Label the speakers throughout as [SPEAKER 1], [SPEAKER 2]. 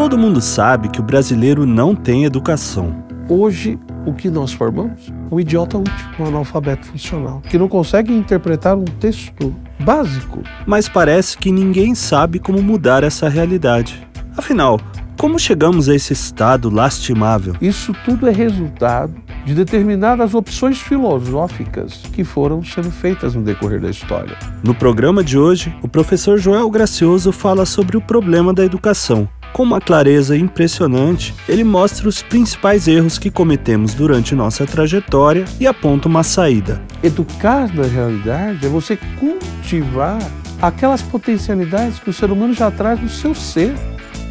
[SPEAKER 1] Todo mundo sabe que o brasileiro não tem educação.
[SPEAKER 2] Hoje, o que nós formamos? Um idiota útil, um analfabeto funcional, que não consegue interpretar um texto básico.
[SPEAKER 1] Mas parece que ninguém sabe como mudar essa realidade. Afinal, como chegamos a esse estado lastimável?
[SPEAKER 2] Isso tudo é resultado de determinadas opções filosóficas que foram sendo feitas no decorrer da história.
[SPEAKER 1] No programa de hoje, o professor Joel Gracioso fala sobre o problema da educação. Com uma clareza impressionante, ele mostra os principais erros que cometemos durante nossa trajetória e aponta uma saída.
[SPEAKER 2] Educar, na realidade, é você cultivar aquelas potencialidades que o ser humano já traz no seu ser.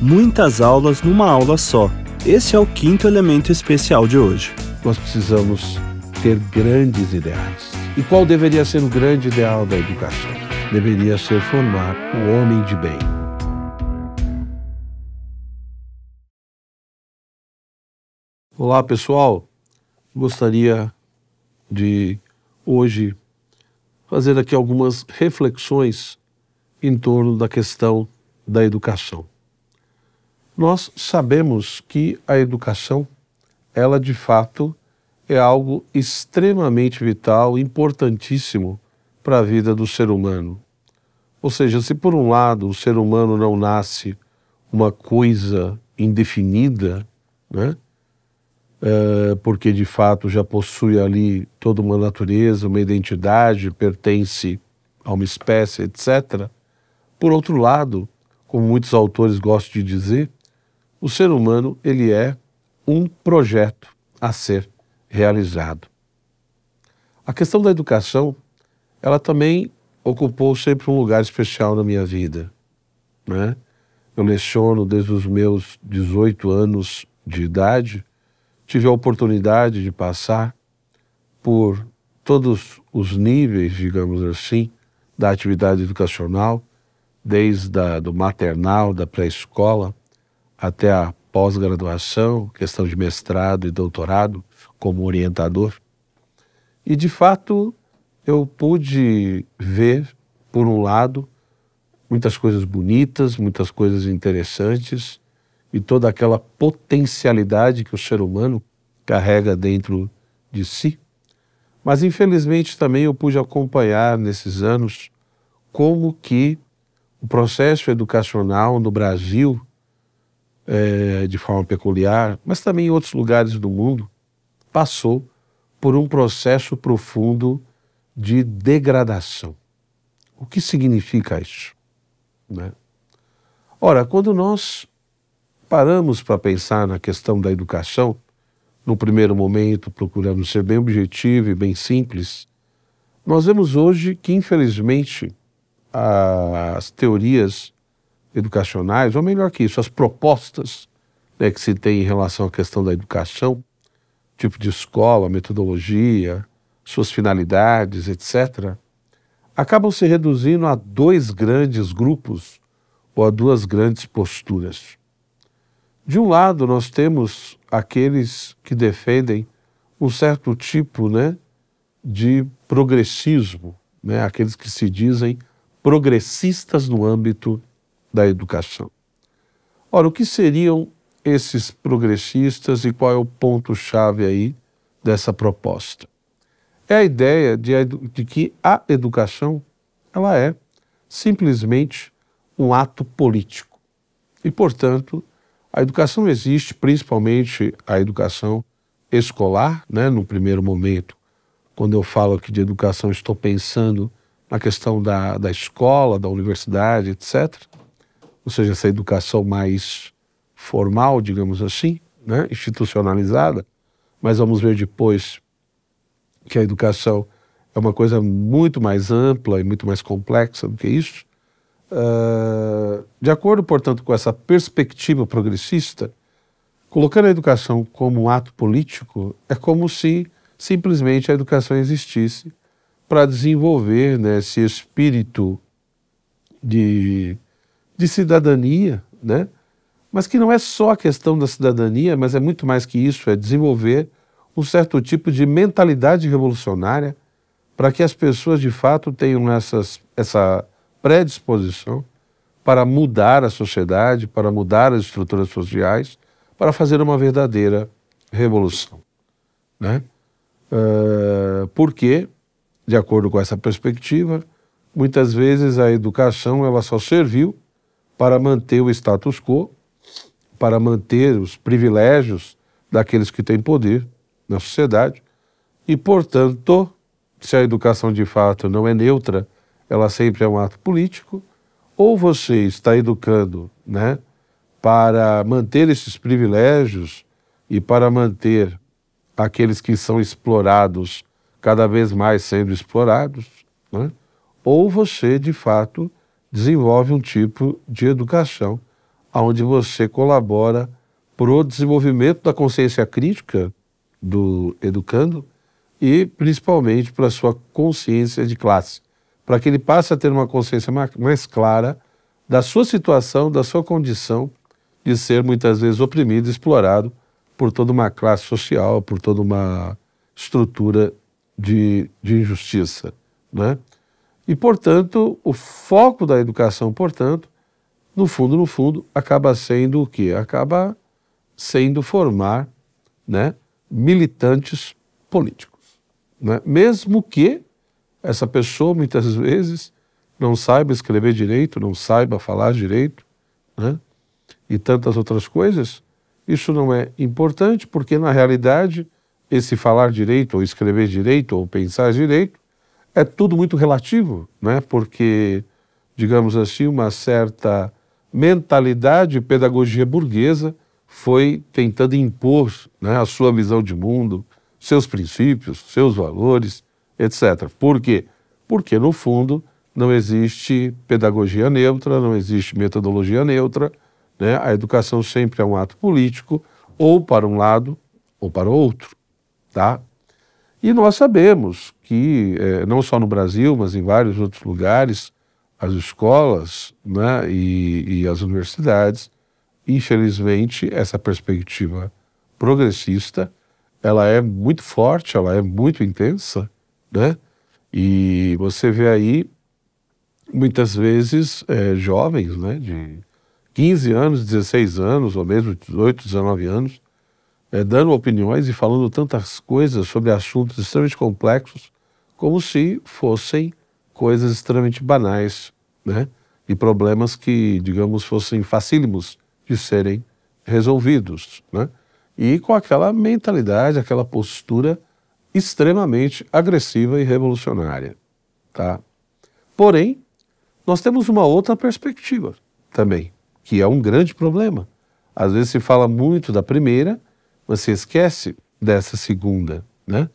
[SPEAKER 1] Muitas aulas numa aula só. Esse é o quinto elemento especial de hoje.
[SPEAKER 2] Nós precisamos ter grandes ideais. E qual deveria ser o grande ideal da educação? Deveria ser formar um homem de bem. Olá, pessoal. Gostaria de hoje fazer aqui algumas reflexões em torno da questão da educação. Nós sabemos que a educação, ela de fato é algo extremamente vital, importantíssimo para a vida do ser humano. Ou seja, se por um lado o ser humano não nasce uma coisa indefinida, né? Porque de fato já possui ali toda uma natureza, uma identidade, pertence a uma espécie, etc. Por outro lado, como muitos autores gostam de dizer, o ser humano, ele é um projeto a ser realizado. A questão da educação, ela também ocupou sempre um lugar especial na minha vida, né? Eu leciono desde os meus 18 anos de idade, tive a oportunidade de passar por todos os níveis, digamos assim, da atividade educacional, desde do maternal, da pré-escola, até a pós-graduação, questão de mestrado e doutorado, como orientador. E, de fato, eu pude ver, por um lado, muitas coisas bonitas, muitas coisas interessantes, e toda aquela potencialidade que o ser humano carrega dentro de si. Mas, infelizmente, também eu pude acompanhar nesses anos como que o processo educacional no Brasil, de forma peculiar, mas também em outros lugares do mundo, passou por um processo profundo de degradação. O que significa isso, né? Ora, quando nós paramos para pensar na questão da educação, no primeiro momento, procurando ser bem objetivo e bem simples, nós vemos hoje que, infelizmente, as teorias educacionais, ou melhor que isso, as propostas, né, que se tem em relação à questão da educação, tipo de escola, metodologia, suas finalidades, etc., acabam se reduzindo a dois grandes grupos ou a duas grandes posturas. De um lado, nós temos aqueles que defendem um certo tipo, né, de progressismo, né, aqueles que se dizem progressistas no âmbito da educação. Ora, o que seriam esses progressistas e qual é o ponto-chave aí dessa proposta? É a ideia de que a educação, ela é simplesmente um ato político. E, portanto, a educação existe, principalmente a educação escolar, né? No primeiro momento, quando eu falo aqui de educação, estou pensando na questão da escola, da universidade, etc. Ou seja, essa educação mais formal, digamos assim, né? Institucionalizada, mas vamos ver depois que a educação é uma coisa muito mais ampla e muito mais complexa do que isso. De acordo, portanto, com essa perspectiva progressista, colocando a educação como um ato político, é como se simplesmente a educação existisse para desenvolver, né, esse espírito de cidadania, né? Mas que não é só a questão da cidadania, mas é muito mais que isso, é desenvolver um certo tipo de mentalidade revolucionária para que as pessoas de fato tenham essa predisposição para mudar a sociedade, para mudar as estruturas sociais, para fazer uma verdadeira revolução, né? Porque, de acordo com essa perspectiva, muitas vezes a educação ela só serviu para manter o status quo, para manter os privilégios daqueles que têm poder na sociedade e, portanto, se a educação de fato não é neutra, ela sempre é um ato político, ou você está educando, né, para manter esses privilégios e para manter aqueles que são explorados cada vez mais sendo explorados, né, ou você, de fato, desenvolve um tipo de educação onde você colabora para o desenvolvimento da consciência crítica do educando e, principalmente, para a sua consciência de classe, para que ele passe a ter uma consciência mais clara da sua situação, da sua condição de ser, muitas vezes, oprimido e explorado por toda uma classe social, por toda uma estrutura de injustiça, né? E, portanto, o foco da educação, portanto, no fundo, acaba sendo o quê? Acaba sendo formar, né, militantes políticos, né? Mesmo que essa pessoa, muitas vezes, não saiba escrever direito, não saiba falar direito, né, e tantas outras coisas, isso não é importante, porque, na realidade, esse falar direito, ou escrever direito, ou pensar direito, é tudo muito relativo, né? Porque, digamos assim, uma certa mentalidade e pedagogia burguesa foi tentando impor, né, a sua visão de mundo, seus princípios, seus valores, etc. Por quê? Porque, no fundo, não existe pedagogia neutra, não existe metodologia neutra, né? A educação sempre é um ato político, ou para um lado, ou para o outro, tá? E nós sabemos que, não só no Brasil, mas em vários outros lugares, as escolas, né, e as universidades, infelizmente, essa perspectiva progressista, ela é muito forte, ela é muito intensa, né? E você vê aí, muitas vezes, jovens, né, de 15 anos, 16 anos, ou mesmo 18, 19 anos, dando opiniões e falando tantas coisas sobre assuntos extremamente complexos, como se fossem coisas extremamente banais, né? E problemas que, digamos, fossem facílimos de serem resolvidos, né? E com aquela mentalidade, aquela postura extremamente agressiva e revolucionária, tá? Porém, nós temos uma outra perspectiva também, que é um grande problema. Às vezes se fala muito da primeira, mas se esquece dessa segunda, né?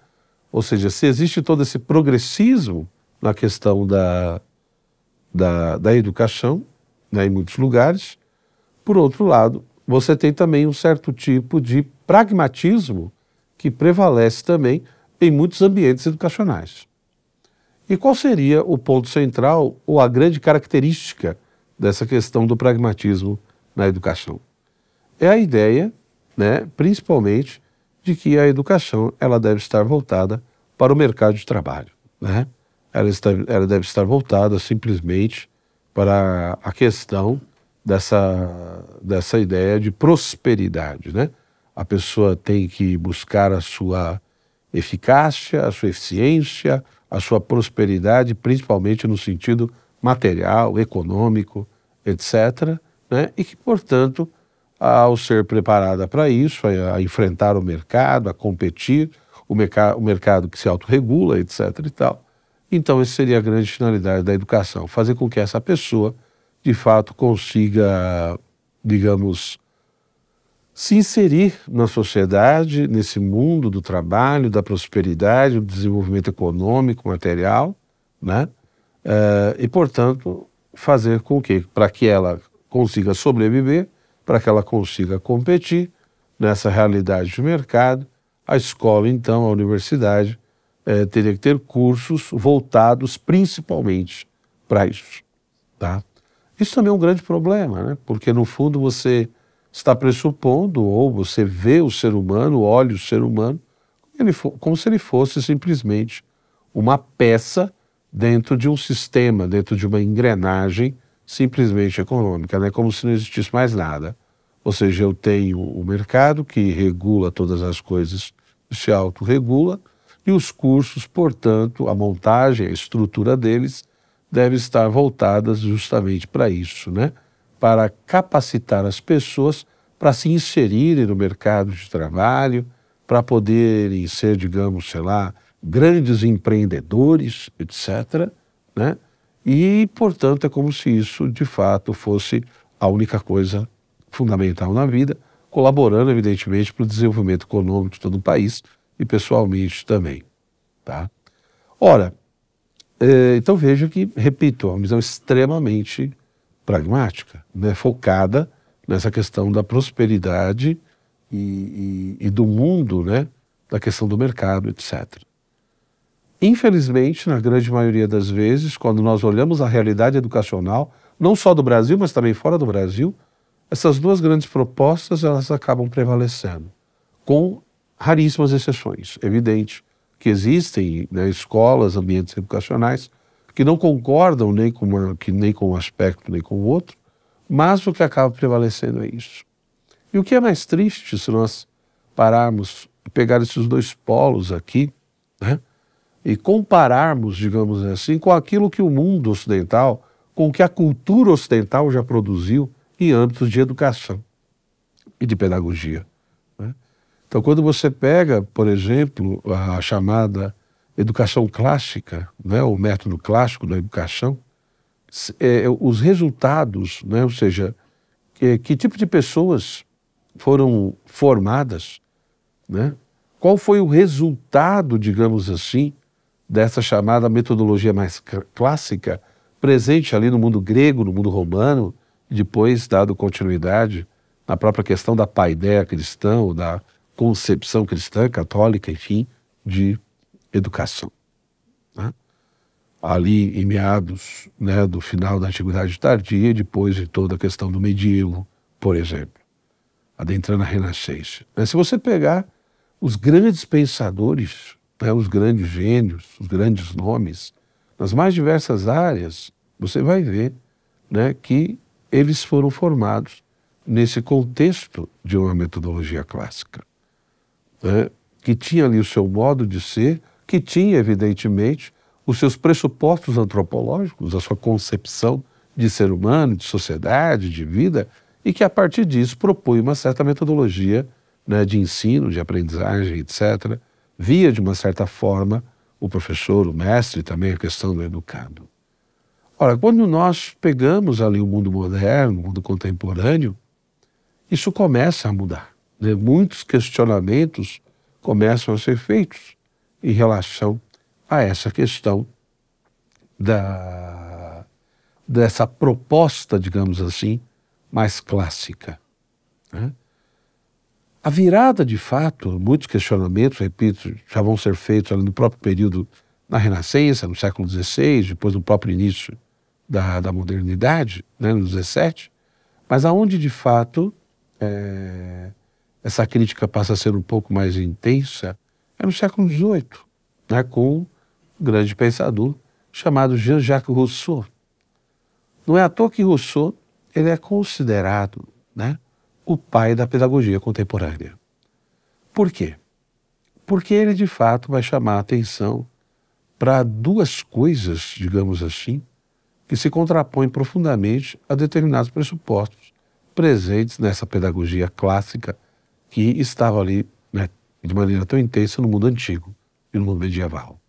[SPEAKER 2] Ou seja, se existe todo esse progressismo na questão da educação, né, em muitos lugares, por outro lado, você tem também um certo tipo de pragmatismo que prevalece também em muitos ambientes educacionais. E qual seria o ponto central ou a grande característica dessa questão do pragmatismo na educação? É a ideia, né, principalmente, de que a educação ela deve estar voltada para o mercado de trabalho, né? Ela deve estar voltada simplesmente para a questão dessa ideia de prosperidade, né? A pessoa tem que buscar a sua eficácia, a sua eficiência, a sua prosperidade, principalmente no sentido material, econômico, etc., né? E que, portanto, ao ser preparada para isso, a enfrentar o mercado, a competir, o mercado que se autorregula, etc. e tal. Então, essa seria a grande finalidade da educação, fazer com que essa pessoa, de fato, consiga, digamos, se inserir na sociedade, nesse mundo do trabalho, da prosperidade, do desenvolvimento econômico, material, né? E, portanto, fazer com que, para que ela consiga sobreviver, para que ela consiga competir nessa realidade de mercado, a escola, então, a universidade, teria que ter cursos voltados principalmente para isso, tá? Isso também é um grande problema, né? Porque, no fundo, você está pressupondo, ou você vê o ser humano, olha o ser humano, como se ele fosse simplesmente uma peça dentro de um sistema, dentro de uma engrenagem simplesmente econômica, né? Como se não existisse mais nada. Ou seja, eu tenho o mercado que regula todas as coisas, se autorregula, e os cursos, portanto, a montagem, a estrutura deles deve estar voltadas justamente para isso, né? Para capacitar as pessoas para se inserirem no mercado de trabalho, para poderem ser, digamos, sei lá, grandes empreendedores, etc., né? E, portanto, é como se isso, de fato, fosse a única coisa fundamental na vida, colaborando, evidentemente, para o desenvolvimento econômico de todo o país e pessoalmente também, tá? Ora, então veja que, repito, é uma visão extremamente pragmática, né? Focada nessa questão da prosperidade e do mundo, né? Da questão do mercado, etc. Infelizmente, na grande maioria das vezes, quando nós olhamos a realidade educacional, não só do Brasil, mas também fora do Brasil, essas duas grandes propostas, elas acabam prevalecendo, com raríssimas exceções. É evidente que existem, né, escolas, ambientes educacionais que não concordam nem com um aspecto nem com o outro, mas o que acaba prevalecendo é isso. E o que é mais triste, se nós pararmos e pegar esses dois polos aqui, né, e compararmos, digamos assim, com aquilo que o mundo ocidental, com o que a cultura ocidental já produziu em âmbitos de educação e de pedagogia, né? Então, quando você pega, por exemplo, a chamada educação clássica, né, o método clássico da educação, os resultados, né, ou seja, que tipo de pessoas foram formadas, né? Qual foi o resultado, digamos assim, dessa chamada metodologia mais clássica, presente ali no mundo grego, no mundo romano, e depois dado continuidade na própria questão da paideia cristã, ou da concepção cristã, católica, enfim, de educação, né? Ali em meados, né, do final da Antiguidade Tardia, e depois de toda a questão do medievo, por exemplo, adentrando a Renascença. Mas se você pegar os grandes pensadores, né, os grandes gênios, os grandes nomes, nas mais diversas áreas, você vai ver, né, que eles foram formados nesse contexto de uma metodologia clássica, né, que tinha ali o seu modo de ser, que tinha, evidentemente, os seus pressupostos antropológicos, a sua concepção de ser humano, de sociedade, de vida, e que a partir disso propõe uma certa metodologia, né, de ensino, de aprendizagem, etc., via de uma certa forma o professor, o mestre, também a questão do educado. Ora, quando nós pegamos ali o mundo moderno, o mundo contemporâneo, isso começa a mudar, né? Muitos questionamentos começam a ser feitos em relação a essa questão dessa proposta, digamos assim, mais clássica, né? A virada, de fato, muitos questionamentos, repito, já vão ser feitos ali no próprio período na Renascença, no século XVI, depois no próprio início da modernidade, né, no XVII, mas aonde, de fato, essa crítica passa a ser um pouco mais intensa é no século XVIII, né, com um grande pensador chamado Jean-Jacques Rousseau. Não é à toa que Rousseau ele é considerado, né, o pai da pedagogia contemporânea. Por quê? Porque ele, de fato, vai chamar a atenção para duas coisas, digamos assim, que se contrapõem profundamente a determinados pressupostos presentes nessa pedagogia clássica que estava ali, né, de maneira tão intensa no mundo antigo e no mundo medieval.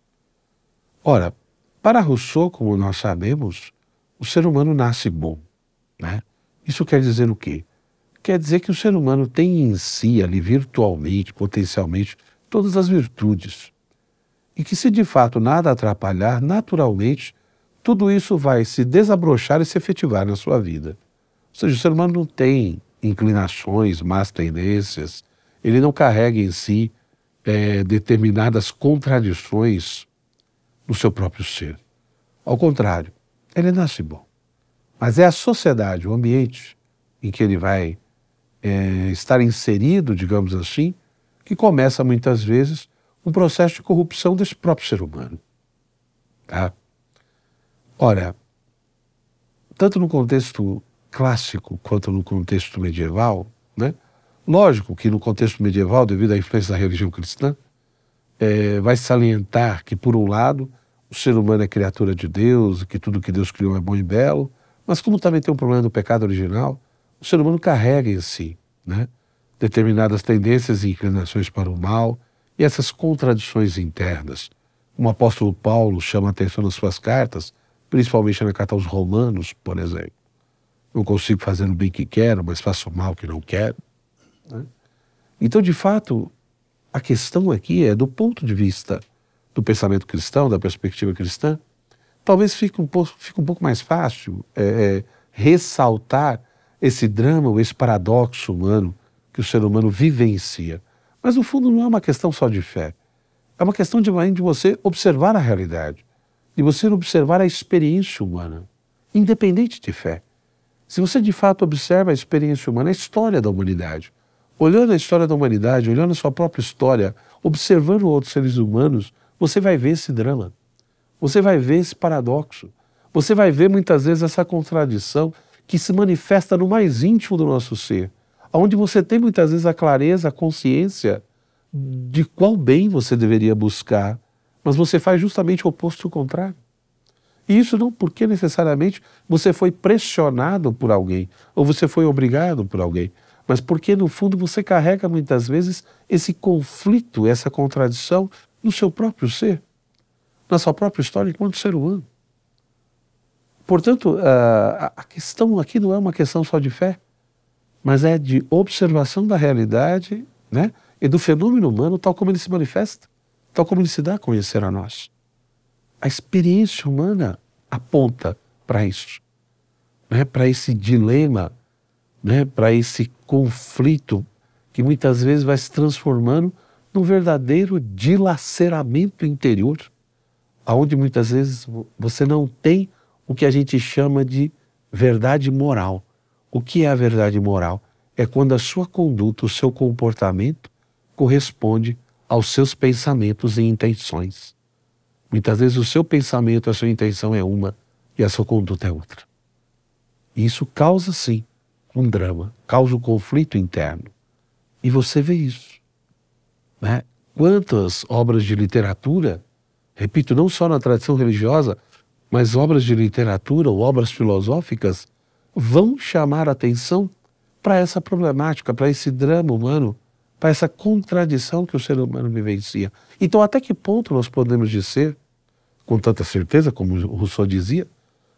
[SPEAKER 2] Ora, para Rousseau, como nós sabemos, o ser humano nasce bom, né? Isso quer dizer o quê? Quer dizer que o ser humano tem em si, ali virtualmente, potencialmente, todas as virtudes. E que se de fato nada atrapalhar, naturalmente, tudo isso vai se desabrochar e se efetivar na sua vida. Ou seja, o ser humano não tem inclinações, más tendências, ele não carrega em si determinadas contradições no seu próprio ser. Ao contrário, ele nasce bom. Mas é a sociedade, o ambiente em que ele vai estar inserido, digamos assim, que começa muitas vezes um processo de corrupção desse próprio ser humano. Tá? Ora, tanto no contexto clássico quanto no contexto medieval, né? Lógico que no contexto medieval, devido à influência da religião cristã, vai salientar que, por um lado, o ser humano é criatura de Deus, que tudo que Deus criou é bom e belo, mas como também tem um problema do pecado original, o ser humano carrega em si, né, determinadas tendências e inclinações para o mal e essas contradições internas. O apóstolo Paulo chama a atenção nas suas cartas, principalmente na carta aos Romanos, por exemplo. Não consigo fazer o bem que quero, mas faço o mal que não quero, né? Então, de fato, a questão aqui é, do ponto de vista do pensamento cristão, da perspectiva cristã, talvez fique um pouco mais fácil ressaltar esse drama ou esse paradoxo humano que o ser humano vivencia. Mas, no fundo, não é uma questão só de fé. É uma questão de você observar a realidade, de você observar a experiência humana, independente de fé. Se você, de fato, observa a experiência humana, a história da humanidade, olhando a história da humanidade, olhando a sua própria história, observando outros seres humanos, você vai ver esse drama. Você vai ver esse paradoxo. Você vai ver, muitas vezes, essa contradição que se manifesta no mais íntimo do nosso ser, onde você tem, muitas vezes, a clareza, a consciência de qual bem você deveria buscar, mas você faz justamente o oposto e o contrário. E isso não porque necessariamente você foi pressionado por alguém, ou você foi obrigado por alguém, mas porque, no fundo, você carrega, muitas vezes, esse conflito, essa contradição no seu próprio ser, na sua própria história enquanto ser humano. Portanto, a questão aqui não é uma questão só de fé, mas é de observação da realidade, né, e do fenômeno humano tal como ele se manifesta, tal como ele se dá a conhecer a nós. A experiência humana aponta para isso, né, para esse dilema, né, para esse conflito que muitas vezes vai se transformando num verdadeiro dilaceramento interior, onde muitas vezes você não tem o que a gente chama de verdade moral. O que é a verdade moral? É quando a sua conduta, o seu comportamento corresponde aos seus pensamentos e intenções. Muitas vezes o seu pensamento, a sua intenção é uma e a sua conduta é outra. E isso causa, sim, um drama, causa um conflito interno. E você vê isso, né? Quantas obras de literatura, repito, não só na tradição religiosa, mas obras de literatura ou obras filosóficas vão chamar a atenção para essa problemática, para esse drama humano, para essa contradição que o ser humano vivencia. Então, até que ponto nós podemos dizer, com tanta certeza, como o Rousseau dizia,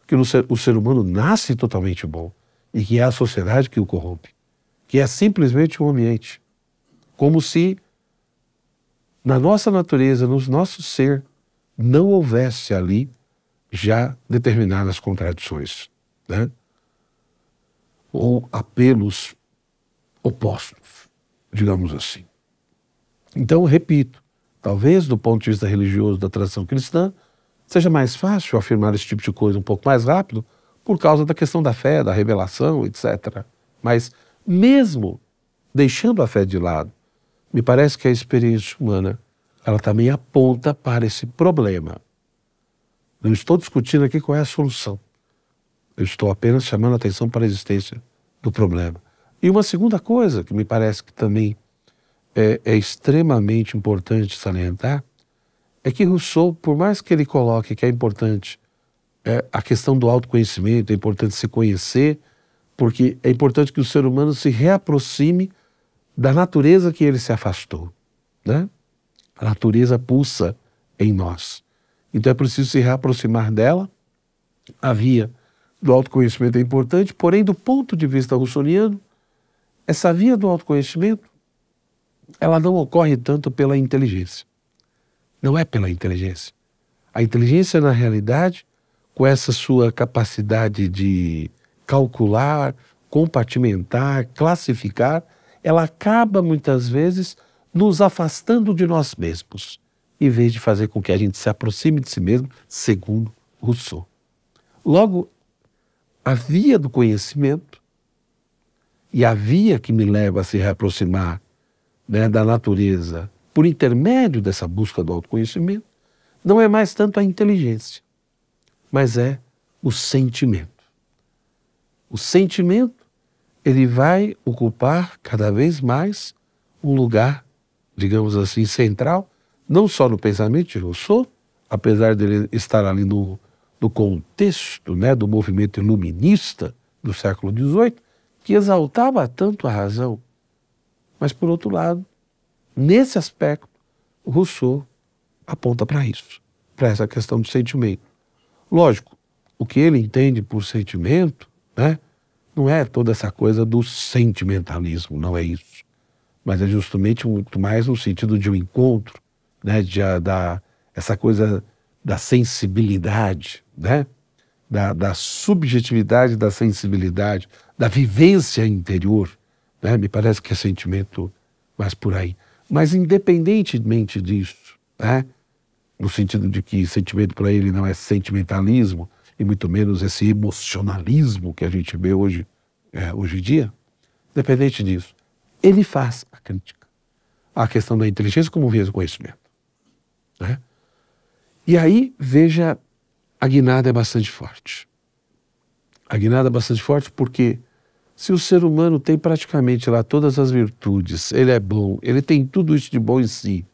[SPEAKER 2] que o ser humano nasce totalmente bom e que é a sociedade que o corrompe, que é simplesmente um ambiente, como se na nossa natureza, no nosso ser, não houvesse ali já determinadas contradições, né? Ou apelos opostos, digamos assim. Então, repito, talvez do ponto de vista religioso da tradição cristã, seja mais fácil afirmar esse tipo de coisa um pouco mais rápido por causa da questão da fé, da revelação, etc. Mas mesmo deixando a fé de lado, me parece que a experiência humana, ela também aponta para esse problema. Não estou discutindo aqui qual é a solução. Eu estou apenas chamando a atenção para a existência do problema. E uma segunda coisa que me parece que também é extremamente importante salientar é que Rousseau, por mais que ele coloque que é importante a questão do autoconhecimento, é importante se conhecer, porque é importante que o ser humano se reaproxime da natureza que ele se afastou, né? A natureza pulsa em nós. Então é preciso se reaproximar dela. A via do autoconhecimento é importante, porém, do ponto de vista russoniano, essa via do autoconhecimento, ela não ocorre tanto pela inteligência. Não é pela inteligência. A inteligência, na realidade, com essa sua capacidade de calcular, compartimentar, classificar, ela acaba, muitas vezes, nos afastando de nós mesmos, em vez de fazer com que a gente se aproxime de si mesmo, segundo Rousseau. Logo, a via do conhecimento e a via que me leva a se reaproximar, né, da natureza por intermédio dessa busca do autoconhecimento não é mais tanto a inteligência, mas é o sentimento. O sentimento, ele vai ocupar cada vez mais um lugar, digamos assim, central, não só no pensamento de Rousseau, apesar dele estar ali no contexto, né, do movimento iluminista do século XVIII, que exaltava tanto a razão. Mas, por outro lado, nesse aspecto, Rousseau aponta para isso, para essa questão do sentimento. Lógico, o que ele entende por sentimento, né, não é toda essa coisa do sentimentalismo, não é isso. Mas é justamente muito mais no sentido de um encontro, né, essa coisa da sensibilidade, né, da subjetividade da sensibilidade, da vivência interior, né, me parece que é sentimento mais por aí. Mas independentemente disso, né, no sentido de que sentimento para ele não é sentimentalismo, e muito menos esse emocionalismo que a gente vê hoje em dia, independente disso, ele faz a crítica à questão da inteligência como via do conhecimento. Né? E aí, veja, a guinada é bastante forte. A guinada é bastante forte porque se o ser humano tem praticamente lá todas as virtudes, ele é bom, ele tem tudo isso de bom em si,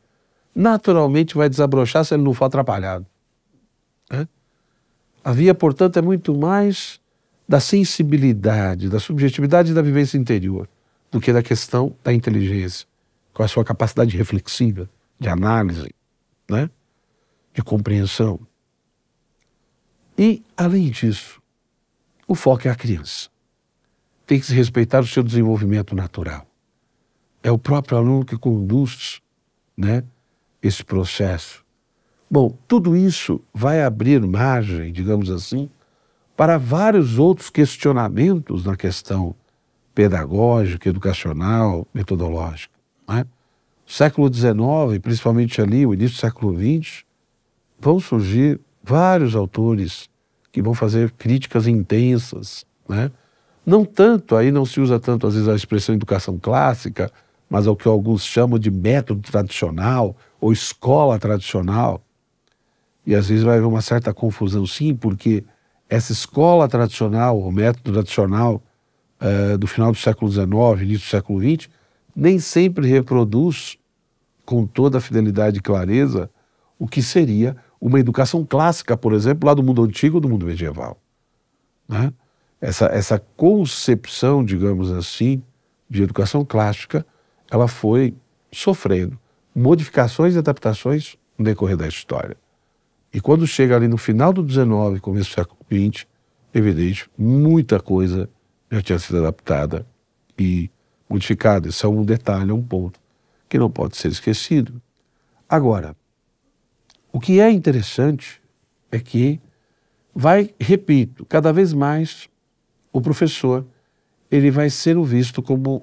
[SPEAKER 2] naturalmente vai desabrochar se ele não for atrapalhado. Né? A via, portanto, é muito mais da sensibilidade, da subjetividade e da vivência interior, do que da questão da inteligência, com a sua capacidade reflexiva, de análise, né? De compreensão. E, além disso, o foco é a criança. Tem que se respeitar o seu desenvolvimento natural. É o próprio aluno que conduz, né, esse processo. Bom, tudo isso vai abrir margem, digamos assim, para vários outros questionamentos na questão pedagógica, educacional, metodológica. Né? Século XIX, principalmente ali, o início do século XX, vão surgir vários autores que vão fazer críticas intensas, né? Não tanto, aí não se usa tanto às vezes a expressão educação clássica, mas ao que alguns chamam de método tradicional ou escola tradicional. E às vezes vai haver uma certa confusão, sim, porque essa escola tradicional, o método tradicional do final do século XIX, início do século XX, nem sempre reproduz com toda a fidelidade e clareza o que seria uma educação clássica, por exemplo, lá do mundo antigo ou do mundo medieval. Né? Essa concepção, digamos assim, de educação clássica, ela foi sofrendo modificações e adaptações no decorrer da história. E quando chega ali no final do XIX, começo do século XX, evidente, muita coisa já tinha sido adaptada e modificada. Isso é um detalhe, um ponto que não pode ser esquecido. Agora, o que é interessante é que repito, cada vez mais o professor ele vai ser visto como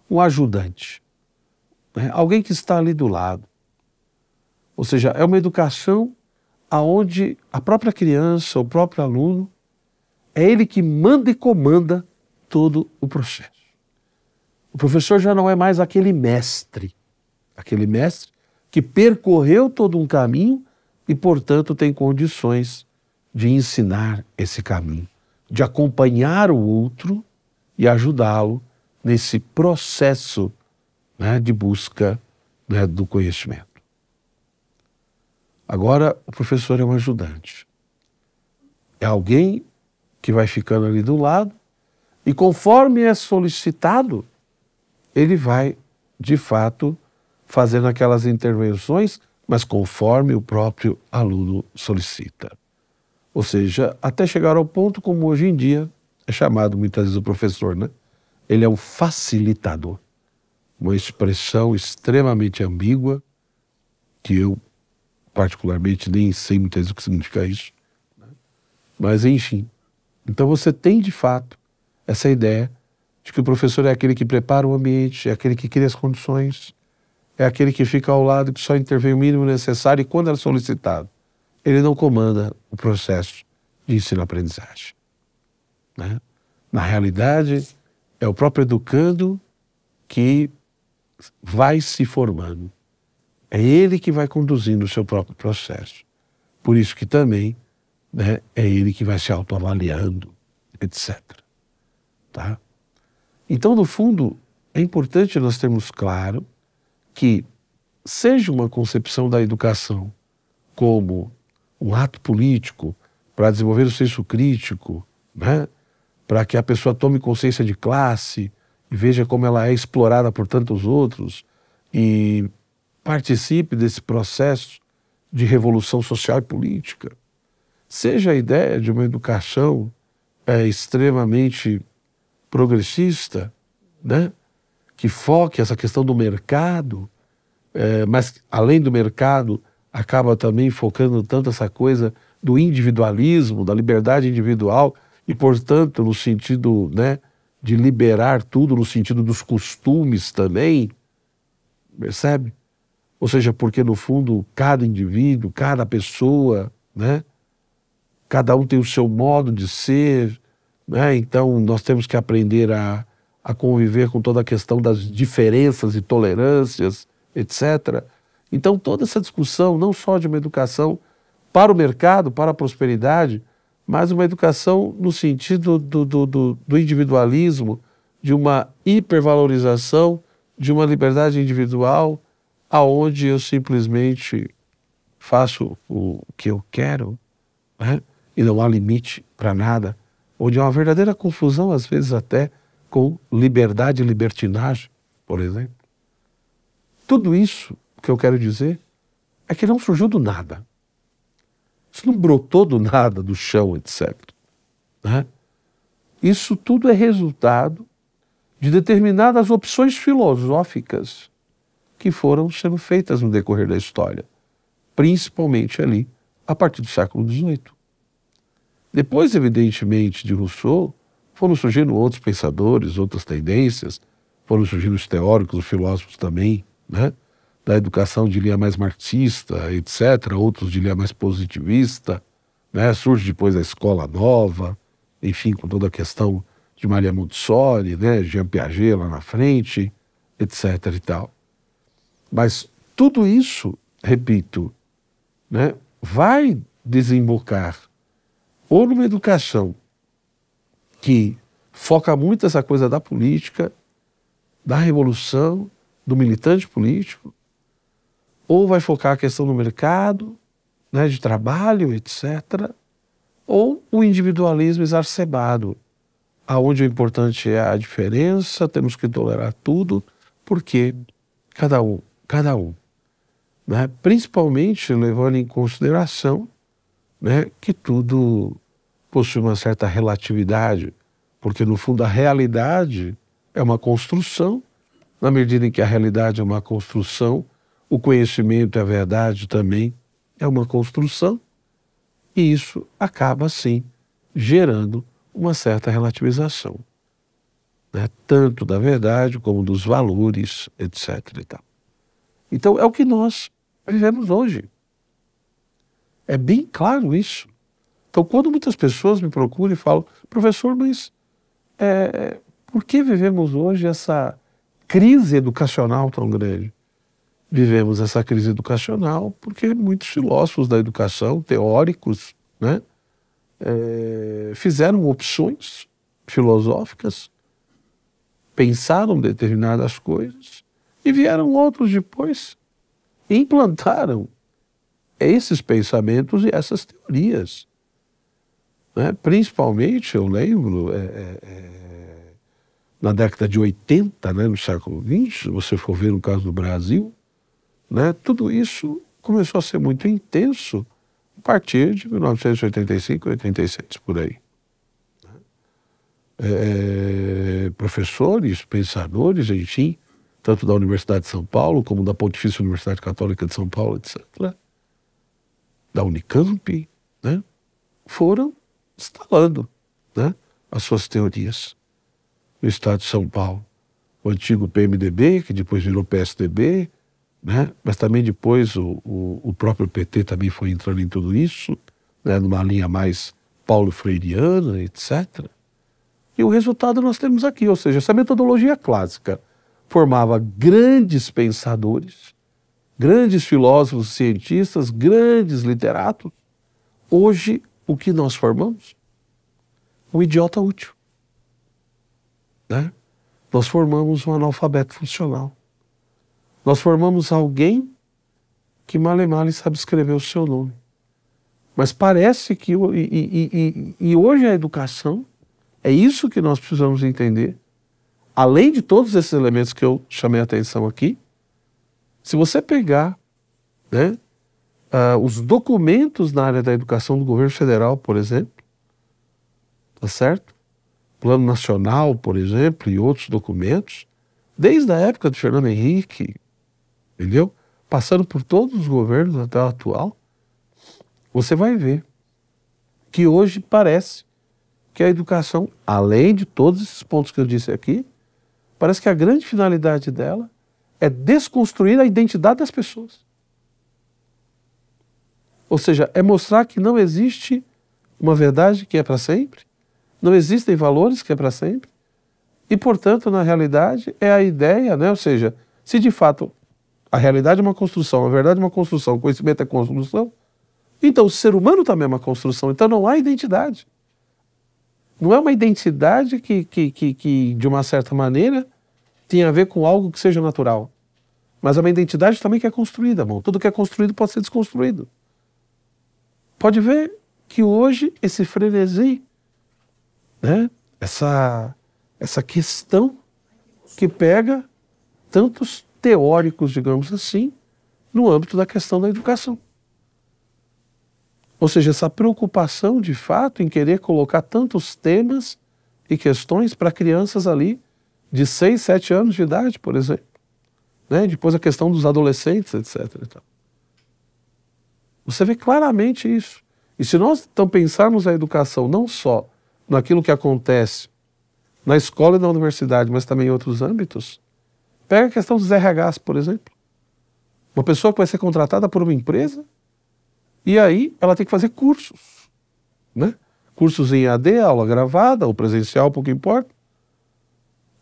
[SPEAKER 2] um ajudante, né? Alguém que está ali do lado. Ou seja, é uma educação aonde a própria criança, o próprio aluno, é ele que manda e comanda todo o processo. O professor já não é mais aquele mestre que percorreu todo um caminho e, portanto, tem condições de ensinar esse caminho, de acompanhar o outro e ajudá-lo nesse processo, né, de busca, né, do conhecimento. Agora, o professor é um ajudante. É alguém que vai ficando ali do lado e, conforme é solicitado, ele vai, de fato, fazendo aquelas intervenções, mas conforme o próprio aluno solicita. Ou seja, até chegar ao ponto como hoje em dia é chamado muitas vezes o professor, né? Ele é um facilitador. Uma expressão extremamente ambígua, que eu particularmente nem sei muitas vezes o que significa isso. Né? Mas enfim, então você tem de fato essa ideia de que o professor é aquele que prepara o ambiente, é aquele que cria as condições, é aquele que fica ao lado, que só intervém o mínimo necessário e quando é solicitado. Ele não comanda o processo de ensino-aprendizagem. Né? Na realidade, é o próprio educando que vai se formando. É ele que vai conduzindo o seu próprio processo. Por isso que também, né, é ele que vai se autoavaliando. etc. Tá? Então, no fundo, é importante nós termos claro que seja uma concepção da educação como um ato político para desenvolver o senso crítico, né? Para que a pessoa tome consciência de classe e veja como ela é explorada por tantos outros e participe desse processo de revolução social e política. Seja a ideia de uma educação extremamente progressista, né? Que foque essa questão do mercado, mas além do mercado, acaba também focando tanto essa coisa do individualismo, da liberdade individual e, portanto, no sentido, né, de liberar tudo, no sentido dos costumes também, percebe? Ou seja, porque no fundo cada indivíduo, cada pessoa, né, cada um tem o seu modo de ser, né? Então nós temos que aprender a conviver com toda a questão das diferenças e tolerâncias, etc. Então toda essa discussão, não só de uma educação para o mercado, para a prosperidade, mas uma educação no sentido do individualismo, de uma hipervalorização, de uma liberdade individual, aonde eu simplesmente faço o que eu quero, né? E não há limite para nada, onde há uma verdadeira confusão, às vezes até com liberdade e libertinagem, por exemplo. Tudo isso que eu quero dizer é que não surgiu do nada. Isso não brotou do nada, do chão, etc. Né? Isso tudo é resultado de determinadas opções filosóficas que foram sendo feitas no decorrer da história, principalmente ali a partir do século XVIII. Depois, evidentemente, de Rousseau, foram surgindo outros pensadores, outras tendências, foram surgindo os teóricos, os filósofos também, né? Da educação de linha mais marxista, etc., outros de linha mais positivista, né? Surge depois a escola nova, enfim, com toda a questão de Maria Montessori, né? Jean Piaget lá na frente, etc. e tal. Mas tudo isso, repito, né? Vai desembocar ou numa educação que foca muito essa coisa da política, da revolução, do militante político, ou vai focar a questão do mercado, né, de trabalho, etc., ou o individualismo exacerbado, aonde o importante é a diferença, temos que tolerar tudo, porque cada um, né, principalmente levando em consideração, né, que tudo possui uma certa relatividade, porque no fundo a realidade é uma construção, na medida em que a realidade é uma construção, o conhecimento e a verdade também é uma construção, e isso acaba, sim, gerando uma certa relativização, né? Tanto da verdade como dos valores, etc. e tal. Então é o que nós vivemos hoje. É bem claro isso. Então quando muitas pessoas me procuram e falam, professor, mas por que vivemos hoje essa crise educacional tão grande? Vivemos essa crise educacional porque muitos filósofos da educação, teóricos, né, fizeram opções filosóficas, pensaram determinadas coisas e vieram outros depois e implantaram esses pensamentos e essas teorias. Né? Principalmente, eu lembro, na década de 80, né, no século XX, se você for ver no caso do Brasil, né, tudo isso começou a ser muito intenso a partir de 1985, 86, por aí. Professores, pensadores, enfim, tanto da Universidade de São Paulo, como da Pontifícia Universidade Católica de São Paulo, etc., da Unicamp, né, foram instalando, né, as suas teorias no estado de São Paulo. O antigo PMDB, que depois virou PSDB, né, mas também depois o próprio PT também foi entrando em tudo isso, né, numa linha mais paulo-freiriana, etc. E o resultado nós temos aqui, ou seja, essa metodologia clássica formava grandes pensadores, grandes filósofos, cientistas, grandes literatos. Hoje, o que nós formamos? um idiota útil, né? Nós formamos um analfabeto funcional. Nós formamos alguém que male sabe escrever o seu nome. Mas parece que... E hoje a educação, é isso que nós precisamos entender. Além de todos esses elementos que eu chamei a atenção aqui, se você pegar, né, os documentos na área da educação do governo federal, por exemplo, tá certo? Plano Nacional, por exemplo, e outros documentos, desde a época do Fernando Henrique, entendeu? Passando por todos os governos até o atual, você vai ver que hoje parece que a educação, além de todos esses pontos que eu disse aqui, parece que a grande finalidade dela é desconstruir a identidade das pessoas. Ou seja, é mostrar que não existe uma verdade que é para sempre, não existem valores que é para sempre, e, portanto, na realidade, é a ideia, né? Ou seja, se de fato a realidade é uma construção, a verdade é uma construção, o conhecimento é construção, então o ser humano também é uma construção, então não há identidade. Não é uma identidade que de uma certa maneira, tem a ver com algo que seja natural. Mas é uma identidade também que é construída, bom. Tudo que é construído pode ser desconstruído. Pode ver que hoje esse frenesi, né, essa questão que pega tantos teóricos, digamos assim, no âmbito da questão da educação. Ou seja, essa preocupação de fato em querer colocar tantos temas e questões para crianças ali de 6, 7 anos de idade, por exemplo. Né? Depois a questão dos adolescentes, etc. E tal. Você vê claramente isso. E se nós então pensarmos a educação não só naquilo que acontece na escola e na universidade, mas também em outros âmbitos, pega a questão dos RHs, por exemplo. Uma pessoa que vai ser contratada por uma empresa e aí ela tem que fazer cursos, né? Cursos em AD, aula gravada, ou presencial, pouco importa.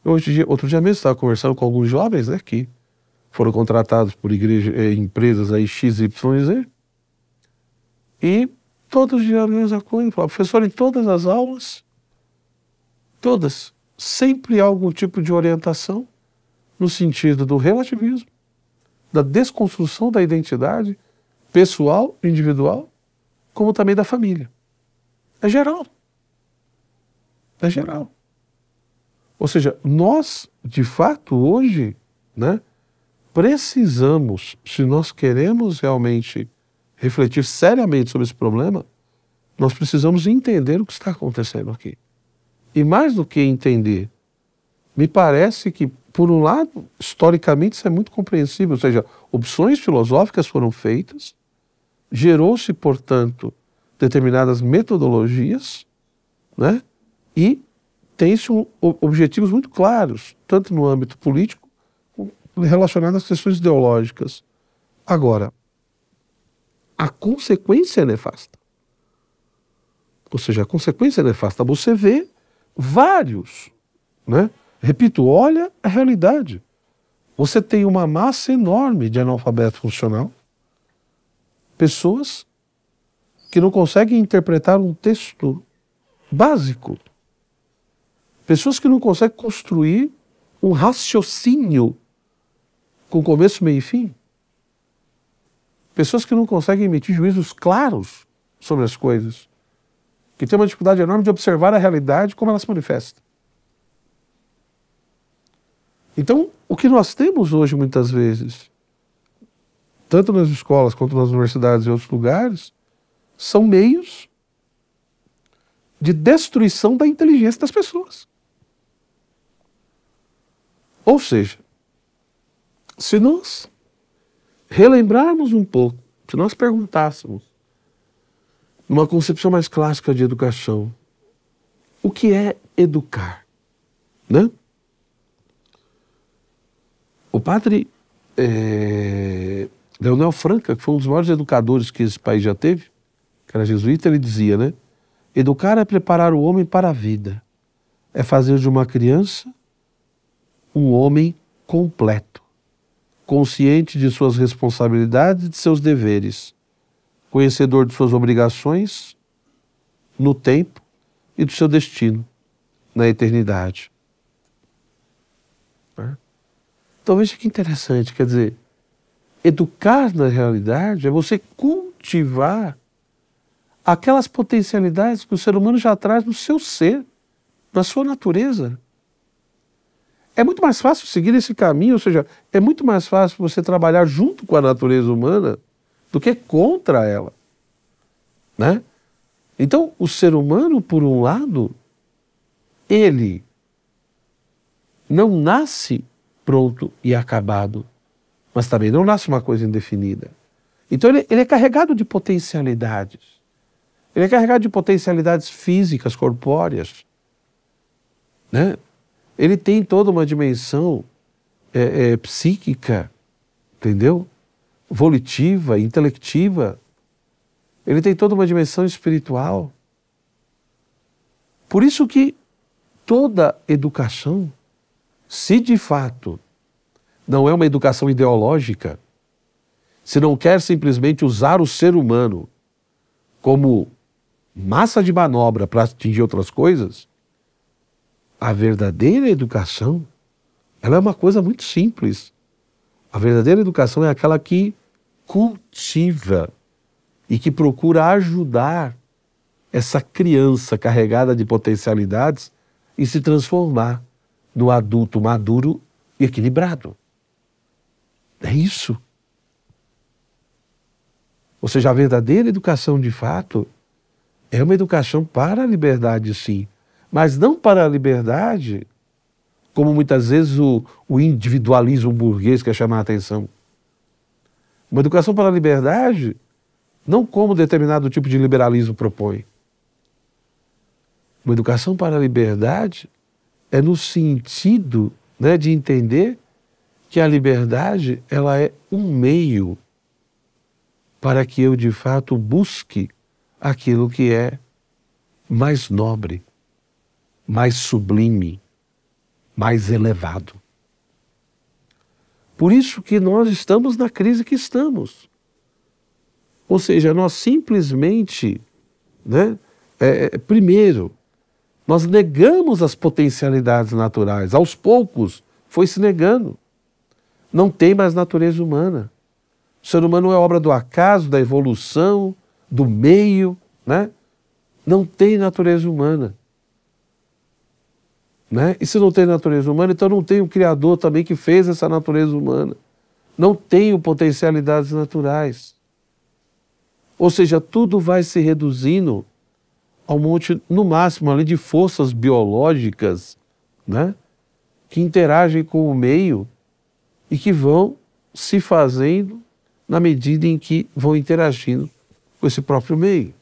[SPEAKER 2] Outro dia mesmo estava conversando com alguns jovens, né, que foram contratados por empresas aí XYZ, e todos diziam a mesma coisa. Falaram, professor, em todas as aulas, todas, sempre há algum tipo de orientação no sentido do relativismo, da desconstrução da identidade pessoal, individual, como também da família. É geral. É geral. Ou seja, nós, de fato, hoje, né, precisamos, se nós queremos realmente refletir seriamente sobre esse problema, nós precisamos entender o que está acontecendo aqui. E mais do que entender, me parece que, por um lado, historicamente isso é muito compreensível, ou seja, opções filosóficas foram feitas, gerou-se, portanto, determinadas metodologias, né? E tem-se objetivos muito claros, tanto no âmbito político, relacionados às questões ideológicas. Agora, a consequência é nefasta. Ou seja, a consequência é nefasta. Você vê vários, né? Repito, olha a realidade. Você tem uma massa enorme de analfabeto funcional, pessoas que não conseguem interpretar um texto básico, pessoas que não conseguem construir um raciocínio com começo, meio e fim, pessoas que não conseguem emitir juízos claros sobre as coisas, que têm uma dificuldade enorme de observar a realidade como ela se manifesta. Então, o que nós temos hoje, muitas vezes, tanto nas escolas quanto nas universidades e outros lugares, são meios de destruição da inteligência das pessoas. Ou seja, se nós relembrarmos um pouco, se nós perguntássemos, numa concepção mais clássica de educação, o que é educar, né? O padre Leonel Franca, que foi um dos maiores educadores que esse país já teve, que era jesuíta, ele dizia, né? Educar é preparar o homem para a vida. É fazer de uma criança um homem completo, consciente de suas responsabilidades e de seus deveres, conhecedor de suas obrigações no tempo e do seu destino na eternidade. Então veja que interessante, quer dizer, educar na realidade é você cultivar aquelas potencialidades que o ser humano já traz no seu ser, na sua natureza. É muito mais fácil seguir esse caminho, ou seja, é muito mais fácil você trabalhar junto com a natureza humana do que contra ela, né? Então, o ser humano, por um lado, ele não nasce pronto e acabado, mas também não nasce uma coisa indefinida. Então, ele é carregado de potencialidades. Ele é carregado de potencialidades físicas, corpóreas, né? Ele tem toda uma dimensão psíquica, entendeu? Volitiva, intelectiva. Ele tem toda uma dimensão espiritual. Por isso que toda educação, se de fato não é uma educação ideológica, se não quer simplesmente usar o ser humano como massa de manobra para atingir outras coisas, a verdadeira educação, ela é uma coisa muito simples. A verdadeira educação é aquela que cultiva e que procura ajudar essa criança carregada de potencialidades e se transformar no adulto maduro e equilibrado. É isso. Ou seja, a verdadeira educação de fato é uma educação para a liberdade, sim, mas não para a liberdade como muitas vezes o individualismo burguês quer chamar a atenção. Uma educação para a liberdade não como determinado tipo de liberalismo propõe. Uma educação para a liberdade é no sentido, né, de entender que a liberdade ela é um meio para que eu de fato busque aquilo que é mais nobre, mais sublime, mais elevado. Por isso que nós estamos na crise que estamos. Ou seja, nós simplesmente, né, primeiro, nós negamos as potencialidades naturais. Aos poucos, foi se negando. Não tem mais natureza humana. O ser humano é obra do acaso, da evolução, do meio, né? Não tem natureza humana. Né? E se não tem natureza humana, então não tem um Criador também que fez essa natureza humana. Não tem potencialidades naturais. Ou seja, tudo vai se reduzindo ao monte, no máximo, ali de forças biológicas, né? Que interagem com o meio e que vão se fazendo na medida em que vão interagindo com esse próprio meio.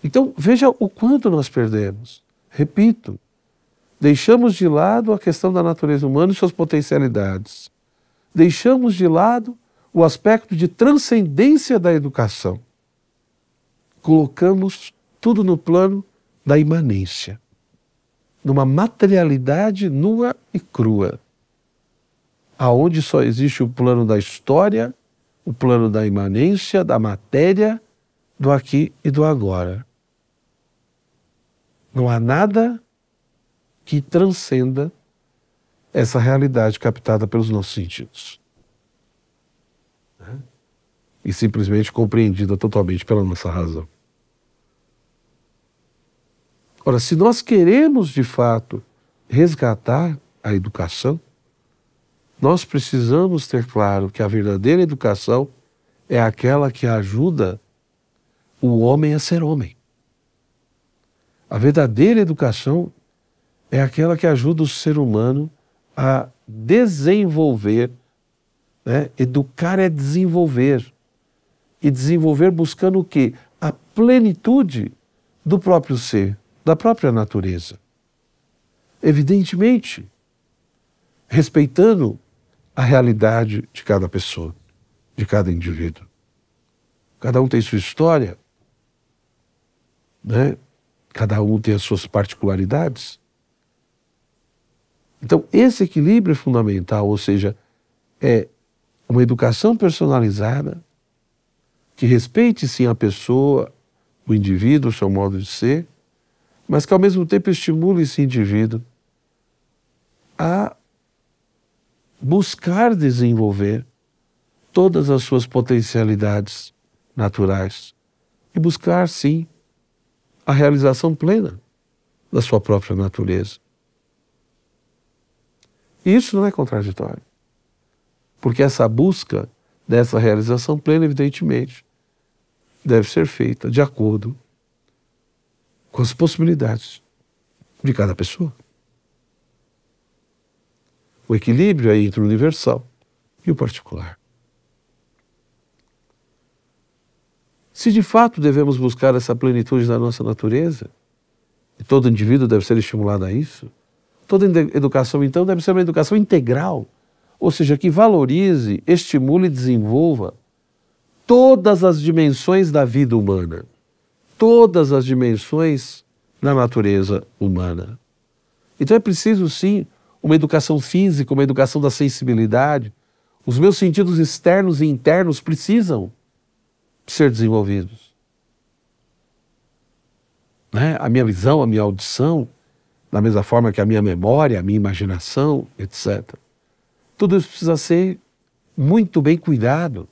[SPEAKER 2] Então, veja o quanto nós perdemos. Repito, deixamos de lado a questão da natureza humana e suas potencialidades. Deixamos de lado o aspecto de transcendência da educação. Colocamos tudo no plano da imanência, numa materialidade nua e crua, aonde só existe o plano da história, o plano da imanência, da matéria, do aqui e do agora. Não há nada que transcenda essa realidade captada pelos nossos sentidos. E simplesmente compreendida totalmente pela nossa razão. Ora, se nós queremos de fato resgatar a educação, nós precisamos ter claro que a verdadeira educação é aquela que ajuda o homem a ser homem. A verdadeira educação é aquela que ajuda o ser humano a desenvolver, né? Educar é desenvolver. E desenvolver buscando o quê? A plenitude do próprio ser, da própria natureza. Evidentemente, respeitando a realidade de cada pessoa, de cada indivíduo. Cada um tem sua história, né? Cada um tem as suas particularidades. Então, esse equilíbrio é fundamental, ou seja, é uma educação personalizada que respeite sim a pessoa, o indivíduo, o seu modo de ser, mas que ao mesmo tempo estimula esse indivíduo a buscar desenvolver todas as suas potencialidades naturais e buscar, sim, a realização plena da sua própria natureza. E isso não é contraditório, porque essa busca dessa realização plena, evidentemente, deve ser feita de acordo com as possibilidades de cada pessoa. O equilíbrio é entre o universal e o particular. Se de fato devemos buscar essa plenitude da nossa natureza, e todo indivíduo deve ser estimulado a isso, toda educação, então, deve ser uma educação integral, ou seja, que valorize, estimule e desenvolva todas as dimensões da vida humana, todas as dimensões da natureza humana. Então é preciso, sim, uma educação física, uma educação da sensibilidade. Os meus sentidos externos e internos precisam ser desenvolvidos. Né? A minha visão, a minha audição, da mesma forma que a minha memória, a minha imaginação, etc. Tudo isso precisa ser muito bem cuidado,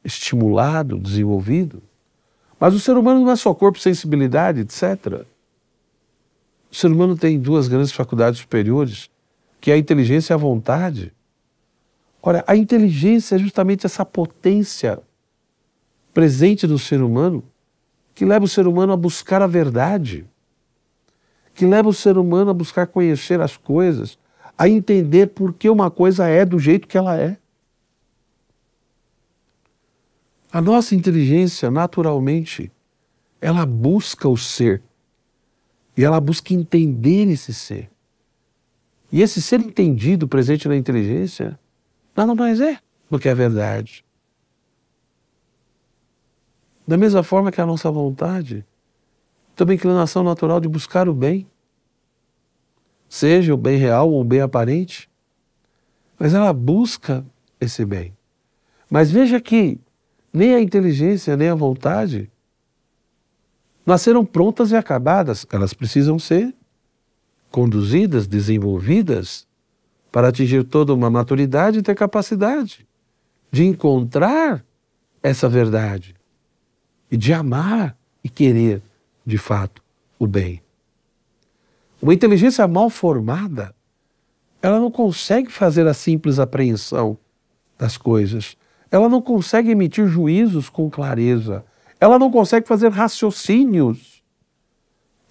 [SPEAKER 2] estimulado, desenvolvido. Mas o ser humano não é só corpo, sensibilidade, etc. O ser humano tem duas grandes faculdades superiores, que é a inteligência e a vontade. Ora, a inteligência é justamente essa potência presente no ser humano que leva o ser humano a buscar a verdade, que leva o ser humano a buscar conhecer as coisas, a entender por que uma coisa é do jeito que ela é. A nossa inteligência, naturalmente, ela busca o ser. E ela busca entender esse ser. E esse ser entendido, presente na inteligência, nada mais é do que a verdade. Da mesma forma que a nossa vontade, tem uma inclinação natural de buscar o bem, seja o bem real ou o bem aparente, mas ela busca esse bem. Mas veja que nem a inteligência, nem a vontade nasceram prontas e acabadas. Elas precisam ser conduzidas, desenvolvidas, para atingir toda uma maturidade e ter capacidade de encontrar essa verdade e de amar e querer, de fato, o bem. Uma inteligência mal formada, ela não consegue fazer a simples apreensão das coisas. Ela não consegue emitir juízos com clareza. Ela não consegue fazer raciocínios.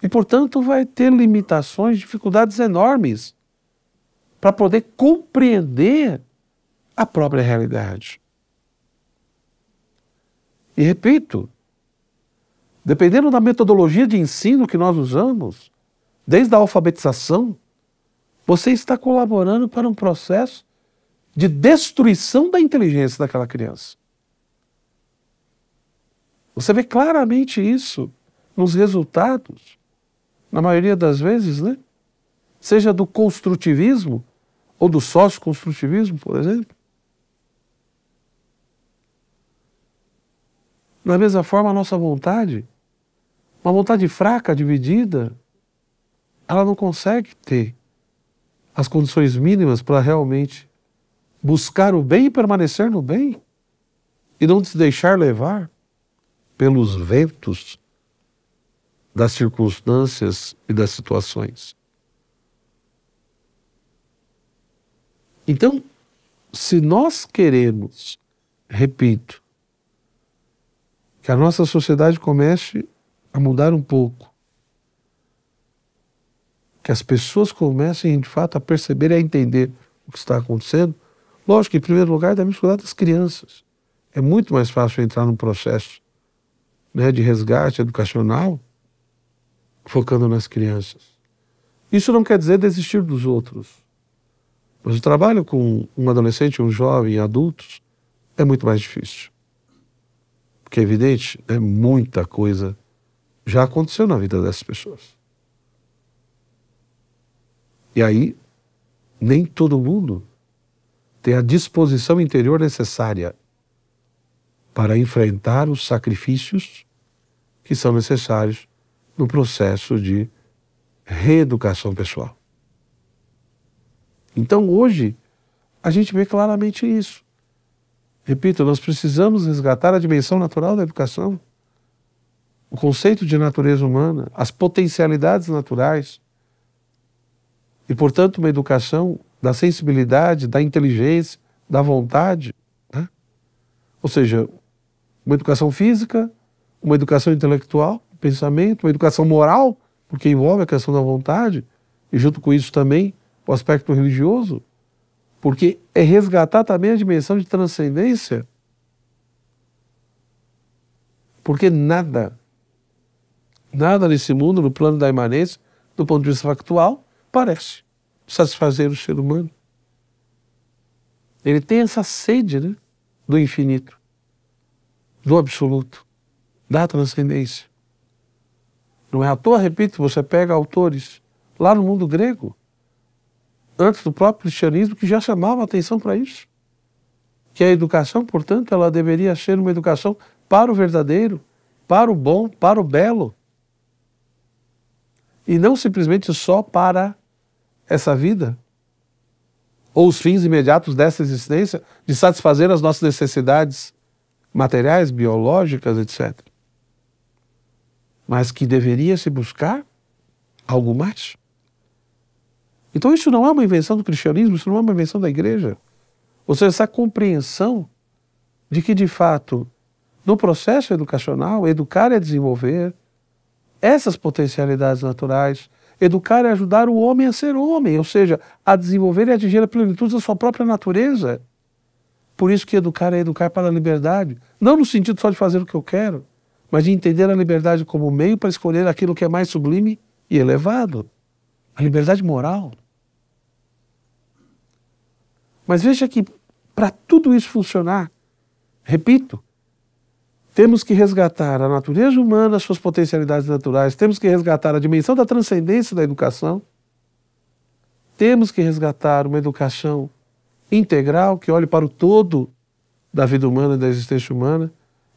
[SPEAKER 2] E, portanto, vai ter limitações, dificuldades enormes para poder compreender a própria realidade. E, repito, dependendo da metodologia de ensino que nós usamos, desde a alfabetização, você está colaborando para um processo de destruição da inteligência daquela criança. Você vê claramente isso nos resultados, na maioria das vezes, né? Seja do construtivismo ou do socioconstrutivismo, por exemplo. Da mesma forma, a nossa vontade, uma vontade fraca, dividida, ela não consegue ter as condições mínimas para realmente buscar o bem e permanecer no bem e não se deixar levar pelos ventos das circunstâncias e das situações. Então, se nós queremos, repito, que a nossa sociedade comece a mudar um pouco, que as pessoas comecem, de fato, a perceber e a entender o que está acontecendo, lógico que, em primeiro lugar, devemos cuidar das crianças. É muito mais fácil entrar num processo, né, de resgate educacional focando nas crianças. Isso não quer dizer desistir dos outros. Mas o trabalho com um adolescente, um jovem, adultos, é muito mais difícil. Porque é evidente, muita coisa já aconteceu na vida dessas pessoas. E aí, nem todo mundo tem a disposição interior necessária para enfrentar os sacrifícios que são necessários no processo de reeducação pessoal. Então hoje a gente vê claramente isso. Repito, nós precisamos resgatar a dimensão natural da educação, o conceito de natureza humana, as potencialidades naturais e, portanto, uma educação da sensibilidade, da inteligência, da vontade, né? Ou seja, uma educação física, uma educação intelectual, pensamento, uma educação moral, porque envolve a questão da vontade, e junto com isso também o aspecto religioso, porque é resgatar também a dimensão de transcendência, porque nada nesse mundo, no plano da imanência, do ponto de vista factual, parece satisfazer o ser humano. Ele tem essa sede, né, do infinito, do absoluto, da transcendência. Não é à toa, repito, você pega autores lá no mundo grego, antes do próprio cristianismo, que já chamavam a atenção para isso. Que a educação, portanto, ela deveria ser uma educação para o verdadeiro, para o bom, para o belo. E não simplesmente só para essa vida, ou os fins imediatos dessa existência, de satisfazer as nossas necessidades materiais, biológicas, etc. Mas que deveria se buscar algo mais. Então isso não é uma invenção do cristianismo, isso não é uma invenção da igreja. Ou seja, essa compreensão de que, de fato, no processo educacional, educar é desenvolver essas potencialidades naturais, educar é ajudar o homem a ser homem, ou seja, a desenvolver e atingir a plenitude da sua própria natureza. Por isso que educar é educar para a liberdade, não no sentido só de fazer o que eu quero, mas de entender a liberdade como meio para escolher aquilo que é mais sublime e elevado, a liberdade moral. Mas veja que para tudo isso funcionar, repito, temos que resgatar a natureza humana, as suas potencialidades naturais, temos que resgatar a dimensão da transcendência da educação, temos que resgatar uma educação integral que olhe para o todo da vida humana e da existência humana,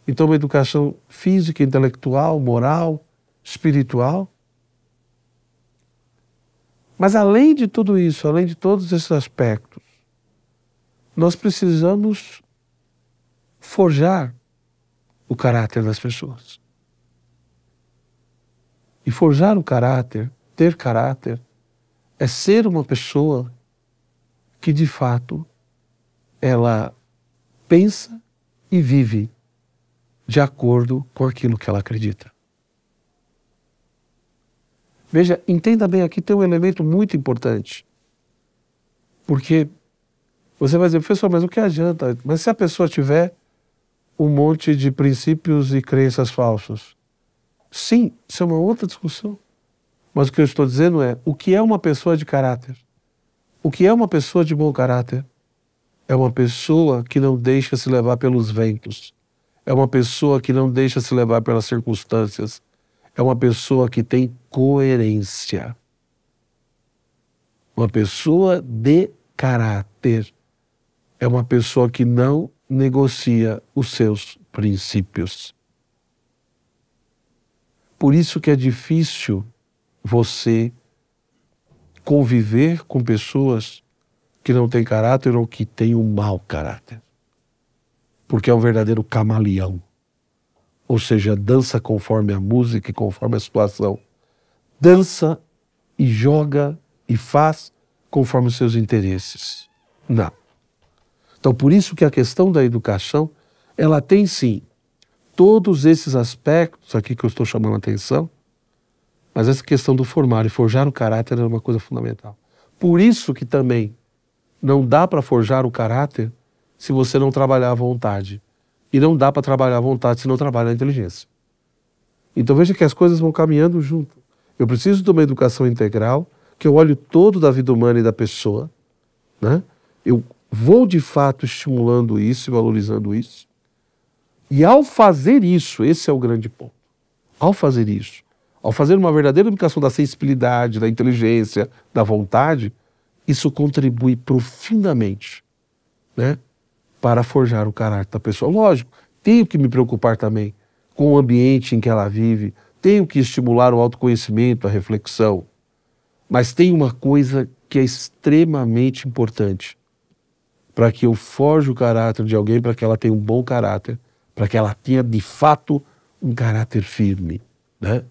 [SPEAKER 2] então uma educação física, intelectual, moral, espiritual. Mas além de tudo isso, além de todos esses aspectos, nós precisamos forjar o caráter das pessoas. E forjar o caráter, ter caráter, é ser uma pessoa que de fato ela pensa e vive de acordo com aquilo que ela acredita. Veja, entenda bem, aqui tem um elemento muito importante. Porque você vai dizer, professor, mas o que adianta? Mas se a pessoa tiver um monte de princípios e crenças falsos? Sim, isso é uma outra discussão. Mas o que eu estou dizendo é, o que é uma pessoa de caráter? O que é uma pessoa de bom caráter? É uma pessoa que não deixa se levar pelos ventos. É uma pessoa que não deixa se levar pelas circunstâncias. É uma pessoa que tem coerência. Uma pessoa de caráter. É uma pessoa que não negocia os seus princípios. Por isso que é difícil você conviver com pessoas que não têm caráter ou que têm um mau caráter. Porque é um verdadeiro camaleão. Ou seja, dança conforme a música e conforme a situação. Dança e joga e faz conforme os seus interesses. Não. Então, por isso que a questão da educação, ela tem sim todos esses aspectos aqui que eu estou chamando a atenção, mas essa questão do formar e forjar o caráter é uma coisa fundamental. Por isso que também não dá para forjar o caráter se você não trabalhar a vontade. E não dá para trabalhar a vontade se não trabalhar a inteligência. Então veja que as coisas vão caminhando junto. Eu preciso de uma educação integral, que eu olho todo da vida humana e da pessoa, né? Eu vou de fato estimulando isso e valorizando isso. E ao fazer isso, esse é o grande ponto. Ao fazer isso, ao fazer uma verdadeira educação da sensibilidade, da inteligência, da vontade, isso contribui profundamente, né, para forjar o caráter da pessoa. Lógico, tenho que me preocupar também com o ambiente em que ela vive. Tenho que estimular o autoconhecimento, a reflexão. Mas tem uma coisa que é extremamente importante para que eu forje o caráter de alguém, para que ela tenha um bom caráter, para que ela tenha de fato um caráter firme, né?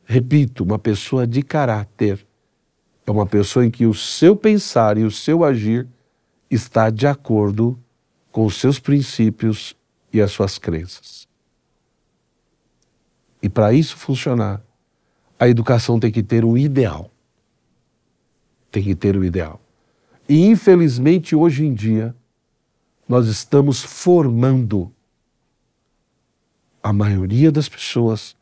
[SPEAKER 2] Repito, uma pessoa de caráter é uma pessoa em que o seu pensar e o seu agir está de acordo com os seus princípios e as suas crenças. E para isso funcionar, a educação tem que ter um ideal. Tem que ter um ideal. E infelizmente hoje em dia, nós estamos formando a maioria das pessoas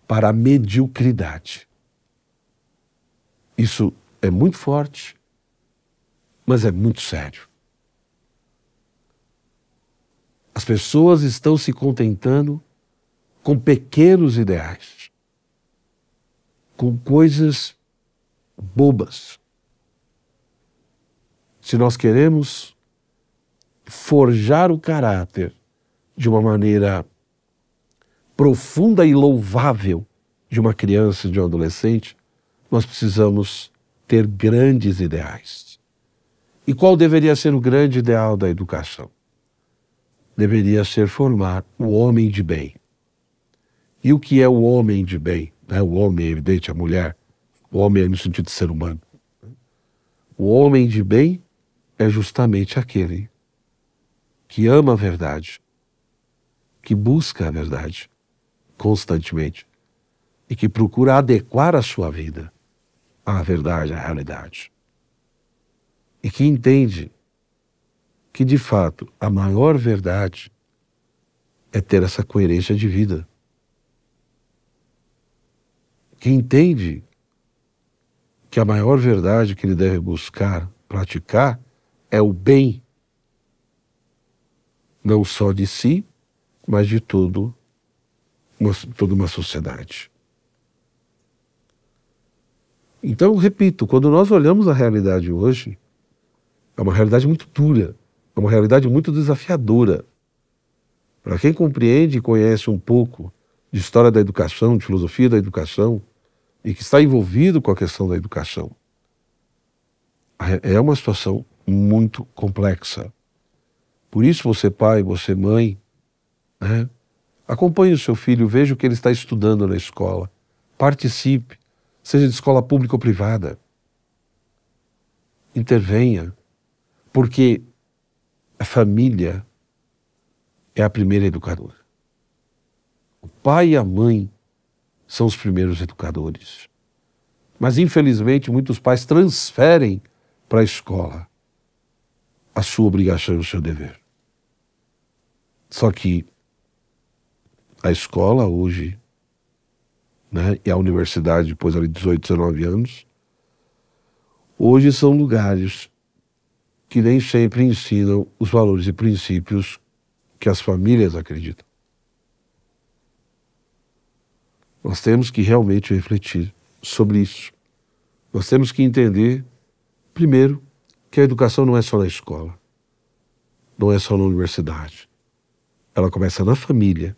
[SPEAKER 2] para a mediocridade. Isso é muito forte, mas é muito sério. As pessoas estão se contentando com pequenos ideais, com coisas bobas. Se nós queremos forjar o caráter de uma maneira profunda e louvável de uma criança e de um adolescente, nós precisamos ter grandes ideais. E qual deveria ser o grande ideal da educação? Deveria ser formar o homem de bem. E o que é o homem de bem? O homem, é evidente, a mulher. O homem é no sentido de ser humano. O homem de bem é justamente aquele que ama a verdade, que busca a verdade constantemente e que procura adequar a sua vida à verdade, à realidade. E que entende que, de fato, a maior verdade é ter essa coerência de vida. Que entende que a maior verdade que ele deve buscar, praticar, é o bem, não só de si, mas de toda uma sociedade. Então, repito, quando nós olhamos a realidade hoje, é uma realidade muito dura, é uma realidade muito desafiadora. Para quem compreende e conhece um pouco de história da educação, de filosofia da educação, e que está envolvido com a questão da educação, é uma situação muito complexa. Por isso você pai, você mãe, né? Acompanhe o seu filho, veja o que ele está estudando na escola, participe, seja de escola pública ou privada, intervenha, porque a família é a primeira educadora. O pai e a mãe são os primeiros educadores. Mas, infelizmente, muitos pais transferem para a escola a sua obrigação e o seu dever. Só que a escola hoje, né, e a universidade, depois ali de 18, 19 anos, hoje são lugares que nem sempre ensinam os valores e princípios que as famílias acreditam. Nós temos que realmente refletir sobre isso. Nós temos que entender, primeiro, que a educação não é só na escola, não é só na universidade. Ela começa na família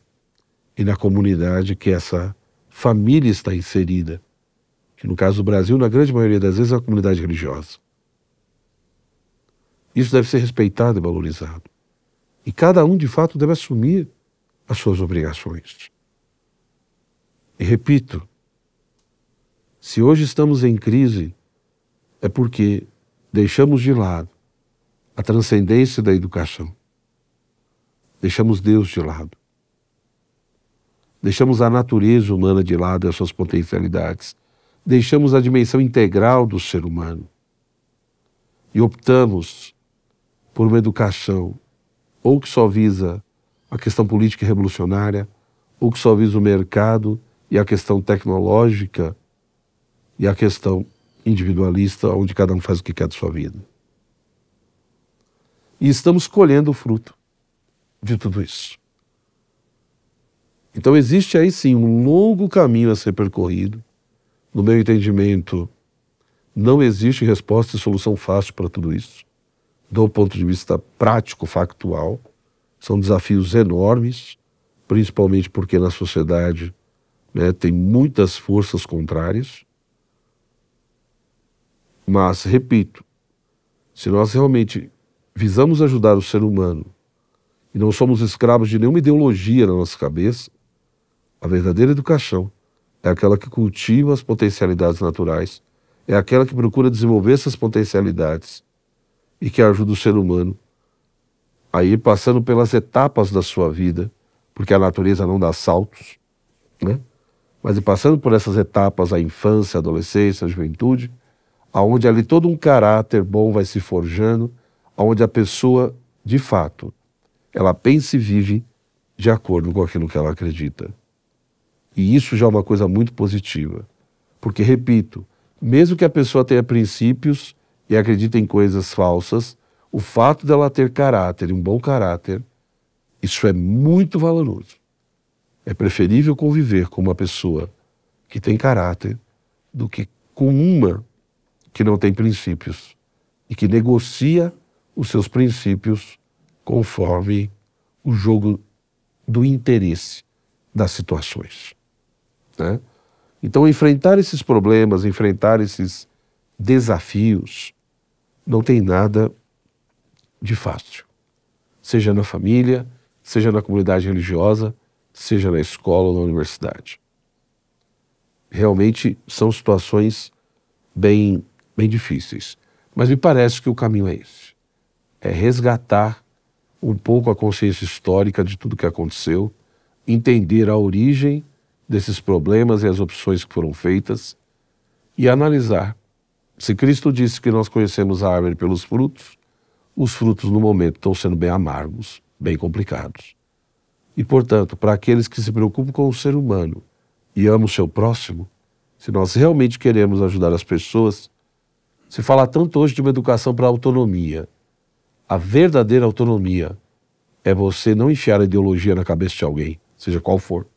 [SPEAKER 2] e na comunidade que essa família está inserida, que no caso do Brasil, na grande maioria das vezes, é a comunidade religiosa. Isso deve ser respeitado e valorizado. E cada um, de fato, deve assumir as suas obrigações. E repito, se hoje estamos em crise, é porque deixamos de lado a transcendência da educação. Deixamos Deus de lado. Deixamos a natureza humana de lado e as suas potencialidades. Deixamos a dimensão integral do ser humano. E optamos por uma educação ou que só visa a questão política e revolucionária, ou que só visa o mercado e a questão tecnológica e a questão individualista, onde cada um faz o que quer de sua vida. E estamos colhendo o fruto de tudo isso. Então existe aí sim um longo caminho a ser percorrido. No meu entendimento, não existe resposta e solução fácil para tudo isso. Do ponto de vista prático, factual, são desafios enormes, principalmente porque na sociedade, né, tem muitas forças contrárias. Mas, repito, se nós realmente visamos ajudar o ser humano e não somos escravos de nenhuma ideologia na nossa cabeça, a verdadeira educação é aquela que cultiva as potencialidades naturais, é aquela que procura desenvolver essas potencialidades e que ajuda o ser humano a ir passando pelas etapas da sua vida, porque a natureza não dá saltos, né? Mas ir passando por essas etapas, a infância, a adolescência, a juventude, aonde ali todo um caráter bom vai se forjando, aonde a pessoa, de fato, ela pensa e vive de acordo com aquilo que ela acredita. E isso já é uma coisa muito positiva. Porque, repito, mesmo que a pessoa tenha princípios e acredite em coisas falsas, o fato dela ter caráter, um bom caráter, isso é muito valoroso. É preferível conviver com uma pessoa que tem caráter do que com uma que não tem princípios e que negocia os seus princípios conforme o jogo do interesse das situações, né? Então, enfrentar esses problemas, enfrentar esses desafios, não tem nada de fácil. Seja na família, seja na comunidade religiosa, seja na escola ou na universidade. Realmente são situações bem difíceis. Mas me parece que o caminho é esse. É resgatar um pouco a consciência histórica de tudo que aconteceu, entender a origem desses problemas e as opções que foram feitas e analisar. Se Cristo disse que nós conhecemos a árvore pelos frutos, os frutos no momento estão sendo bem amargos, bem complicados. E, portanto, para aqueles que se preocupam com o ser humano e amam o seu próximo, se nós realmente queremos ajudar as pessoas, se fala tanto hoje de uma educação para a autonomia. A verdadeira autonomia é você não enfiar a ideologia na cabeça de alguém, seja qual for,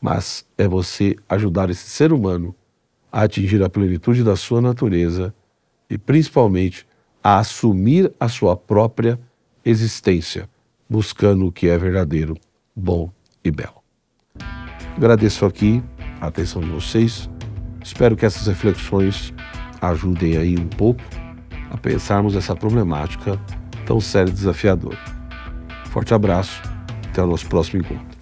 [SPEAKER 2] mas é você ajudar esse ser humano a atingir a plenitude da sua natureza e, principalmente, a assumir a sua própria existência, buscando o que é verdadeiro, bom e belo. Agradeço aqui a atenção de vocês. Espero que essas reflexões ajudem aí um pouco a pensarmos essa problemática tão séria e desafiadora. Forte abraço, até o nosso próximo encontro.